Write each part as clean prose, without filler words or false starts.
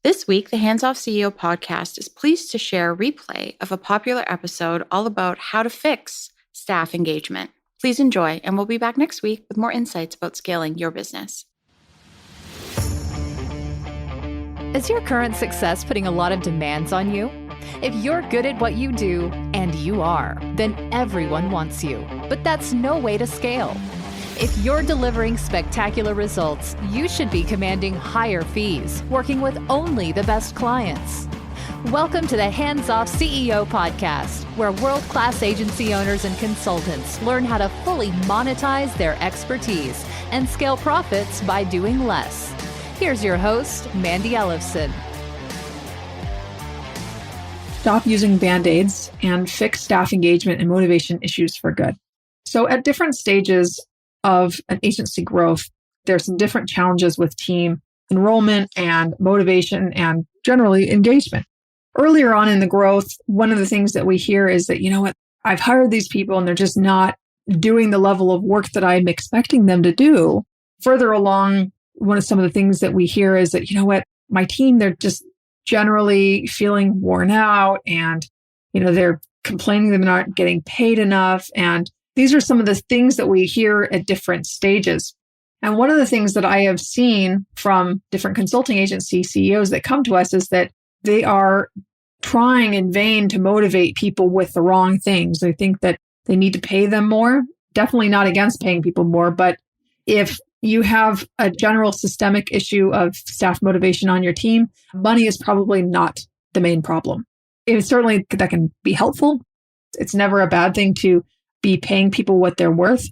This week, the Hands Off CEO podcast is pleased to share a replay of a popular episode all about how to fix staff engagement. Please enjoy, and we'll be back next week with more insights about scaling your business. Is your current success putting a lot of demands on you? If you're good at what you do, and you are, then everyone wants you. But that's no way to scale. If you're delivering spectacular results, you should be commanding higher fees, working with only the best clients. Welcome to the Hands Off CEO podcast, where world-class agency owners and consultants learn how to fully monetize their expertise and scale profits by doing less. Here's your host, Mandi Ellefson. Stop using Bandaids and fix staff engagement and motivation issues for good. So at different stages of an agency growth, there's some different challenges with team enrollment and motivation and generally engagement. Earlier on in the growth, one of the things that we hear is that, I've hired these people and they're just not doing the level of work that I'm expecting them to do. Further along, some of the things that we hear is that, my team, they're just generally feeling worn out and, they're complaining they're not getting paid enough. And these are some of the things that we hear at different stages. And one of the things that I have seen from different consulting agency CEOs that come to us is that they are trying in vain to motivate people with the wrong things. They think that they need to pay them more. Definitely not against paying people more, but if you have a general systemic issue of staff motivation on your team, money is probably not the main problem. Certainly that can be helpful. It's never a bad thing to be paying people what they're worth.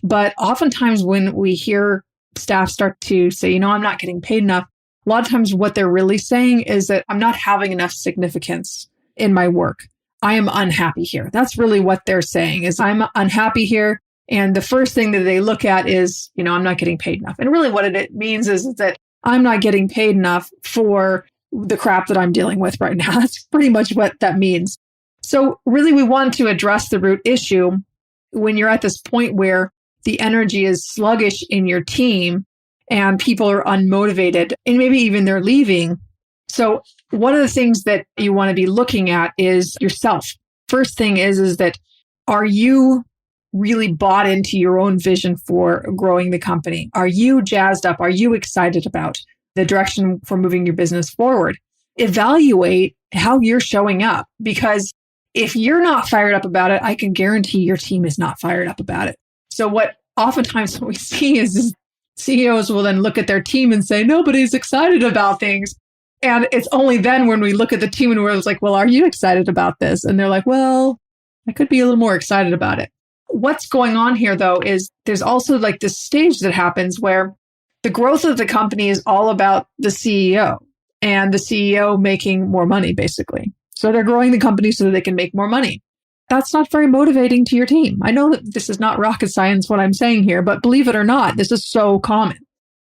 But oftentimes when we hear staff start to say, I'm not getting paid enough, a lot of times what they're really saying is that I'm not having enough significance in my work. I am unhappy here. That's really what they're saying is I'm unhappy here. And the first thing that they look at is, I'm not getting paid enough. And really what it means is that I'm not getting paid enough for the crap that I'm dealing with right now. That's pretty much what that means. So really we want to address the root issue when you're at this point where the energy is sluggish in your team and people are unmotivated and maybe even they're leaving. So one of the things that you want to be looking at is yourself. First thing is that are you really bought into your own vision for growing the company? Are you jazzed up? Are you excited about the direction for moving your business forward? Evaluate how you're showing up, because if you're not fired up about it, I can guarantee your team is not fired up about it. So what we see is CEOs will then look at their team and say, nobody's excited about things. And it's only then when we look at the team and we're like, well, are you excited about this? And they're like, well, I could be a little more excited about it. What's going on here, though, is there's also like this stage that happens where the growth of the company is all about the CEO and the CEO making more money, basically. So they're growing the company so that they can make more money. That's not very motivating to your team. I know that this is not rocket science, what I'm saying here, but believe it or not, this is so common.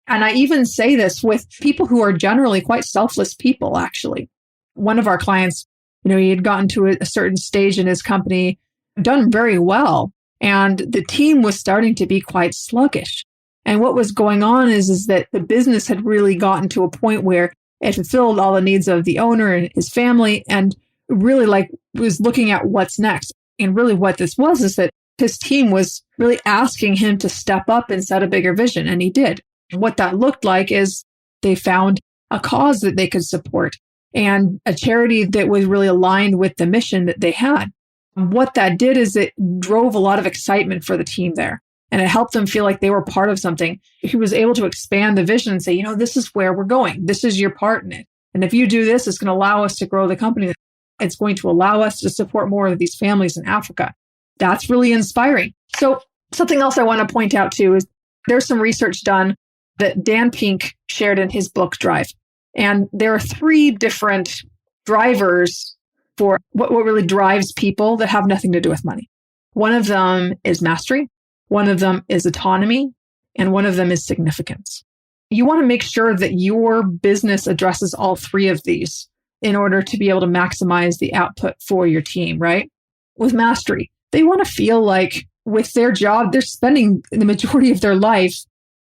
And I even say this with people who are generally quite selfless people, actually. One of our clients, he had gotten to a certain stage in his company, done very well, and the team was starting to be quite sluggish. And what was going on is that the business had really gotten to a point where it fulfilled all the needs of the owner and his family and really was looking at what's next. And really what this was is that his team was really asking him to step up and set a bigger vision. And he did. What that looked like is they found a cause that they could support and a charity that was really aligned with the mission that they had. And what that did is it drove a lot of excitement for the team there. And it helped them feel like they were part of something. He was able to expand the vision and say, this is where we're going. This is your part in it. And if you do this, it's going to allow us to grow the company. It's going to allow us to support more of these families in Africa. That's really inspiring. So something else I want to point out too is there's some research done that Dan Pink shared in his book, Drive. And there are 3 different drivers for what really drives people that have nothing to do with money. One of them is mastery. One of them is autonomy, and one of them is significance. You want to make sure that your business addresses all 3 of these in order to be able to maximize the output for your team, right? With mastery, they want to feel like with their job, they're spending the majority of their life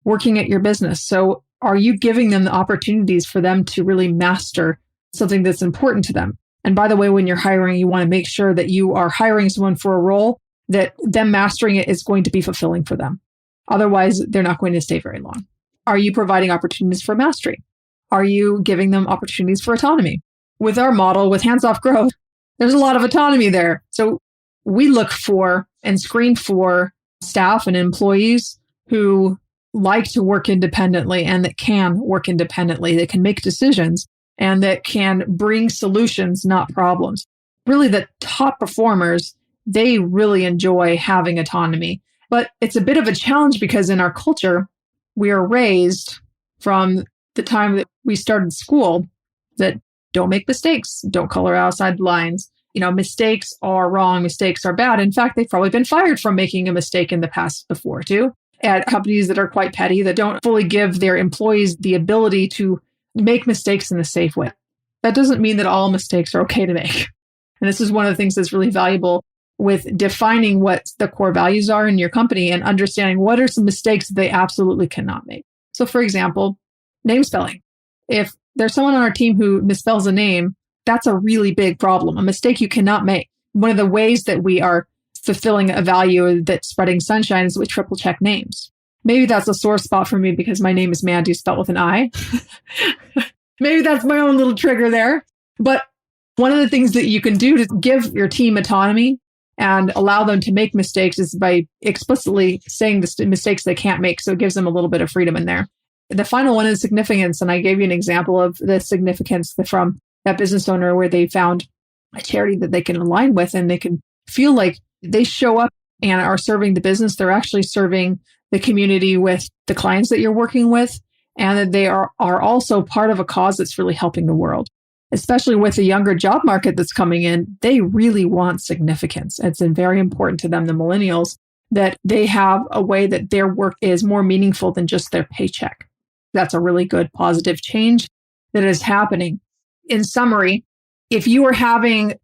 working at your business. So Are you giving them the opportunities for them to really master something that's important to them? And by the way, when you're hiring, you want to make sure that you are hiring someone for a role that them mastering it is going to be fulfilling for them. Otherwise, they're not going to stay very long. Are you providing opportunities for mastery? Are you giving them opportunities for autonomy? With our model, with hands-off growth, there's a lot of autonomy there. So we look for and screen for staff and employees who like to work independently and that can work independently, that can make decisions and that can bring solutions, not problems. Really, the top performers, they really enjoy having autonomy. But it's a bit of a challenge because in our culture, we are raised from the time that we started school that don't make mistakes, don't color outside the lines. Mistakes are wrong, mistakes are bad. In fact, they've probably been fired from making a mistake in the past before too, at companies that are quite petty, that don't fully give their employees the ability to make mistakes in a safe way. That doesn't mean that all mistakes are okay to make. And this is one of the things that's really valuable with defining what the core values are in your company and understanding what are some mistakes that they absolutely cannot make. So for example, name spelling. If there's someone on our team who misspells a name, that's a really big problem, a mistake you cannot make. One of the ways that we are fulfilling a value that's spreading sunshine is we triple check names. Maybe that's a sore spot for me because my name is Mandi, spelled with an I. Maybe that's my own little trigger there. But one of the things that you can do to give your team autonomy and allow them to make mistakes is by explicitly saying the mistakes they can't make. So it gives them a little bit of freedom in there. The final one is significance. And I gave you an example of the significance from that business owner where they found a charity that they can align with and they can feel like they show up and are serving the business. They're actually serving the community with the clients that you're working with, and that they are also part of a cause that's really helping the world. Especially with the younger job market that's coming in, they really want significance. It's very important to them, the millennials, that they have a way that their work is more meaningful than just their paycheck. That's a really good positive change that is happening. In summary, if you are having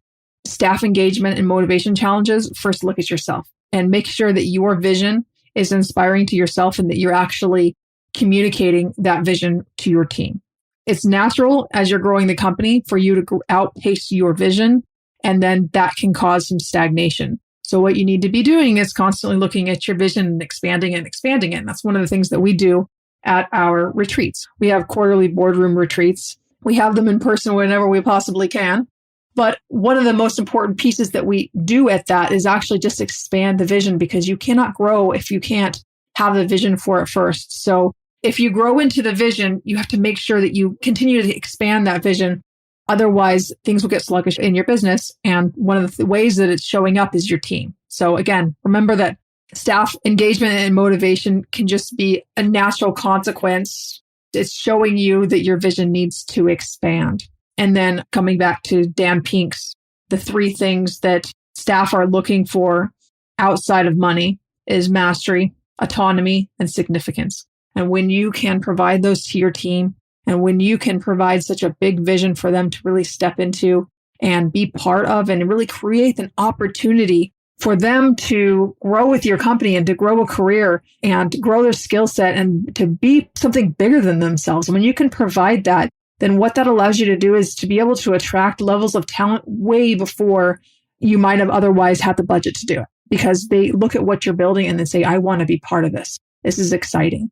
staff engagement and motivation challenges, first look at yourself and make sure that your vision is inspiring to yourself and that you're actually communicating that vision to your team. It's natural as you're growing the company for you to outpace your vision, and then that can cause some stagnation. So what you need to be doing is constantly looking at your vision and expanding it and expanding it. And that's one of the things that we do at our retreats. We have quarterly boardroom retreats. We have them in person whenever we possibly can. But one of the most important pieces that we do at that is actually just expand the vision, because you cannot grow if you can't have the vision for it first. So if you grow into the vision, you have to make sure that you continue to expand that vision. Otherwise, things will get sluggish in your business. And one of the ways that it's showing up is your team. So again, remember that staff engagement and motivation can just be a natural consequence. It's showing you that your vision needs to expand. And then coming back to Dan Pink's, the three things that staff are looking for outside of money is mastery, autonomy, and significance. And when you can provide those to your team, and when you can provide such a big vision for them to really step into and be part of and really create an opportunity for them to grow with your company and to grow a career and grow their skill set and to be something bigger than themselves. When you can provide that, then what that allows you to do is to be able to attract levels of talent way before you might have otherwise had the budget to do it, because they look at what you're building and they say, I want to be part of this. This is exciting.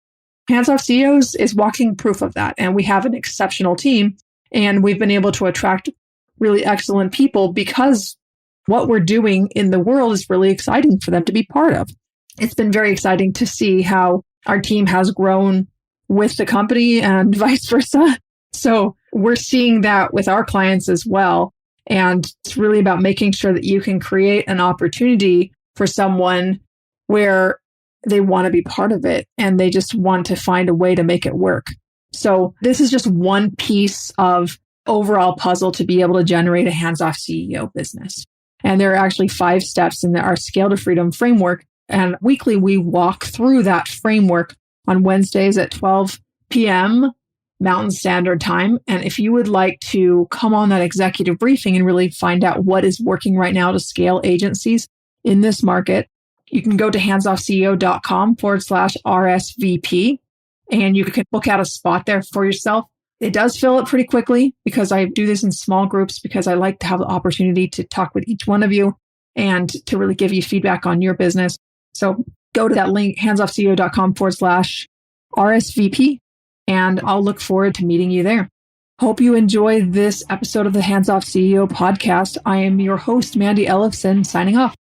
Hands-Off CEOs is walking proof of that. And we have an exceptional team, and we've been able to attract really excellent people because what we're doing in the world is really exciting for them to be part of. It's been very exciting to see how our team has grown with the company and vice versa. So we're seeing that with our clients as well. And it's really about making sure that you can create an opportunity for someone where they want to be part of it and they just want to find a way to make it work. So this is just one piece of overall puzzle to be able to generate a hands-off CEO business. And there are actually 5 steps in our Scale to Freedom framework. And weekly, we walk through that framework on Wednesdays at 12 p.m. Mountain Standard Time. And if you would like to come on that executive briefing and really find out what is working right now to scale agencies in this market, you can go to handsoffceo.com/RSVP. and you can book out a spot there for yourself. It does fill up pretty quickly because I do this in small groups because I like to have the opportunity to talk with each one of you and to really give you feedback on your business. So go to that link, handsoffceo.com/RSVP, and I'll look forward to meeting you there. Hope you enjoy this episode of the Hands Off CEO podcast. I am your host, Mandi Ellefson, signing off.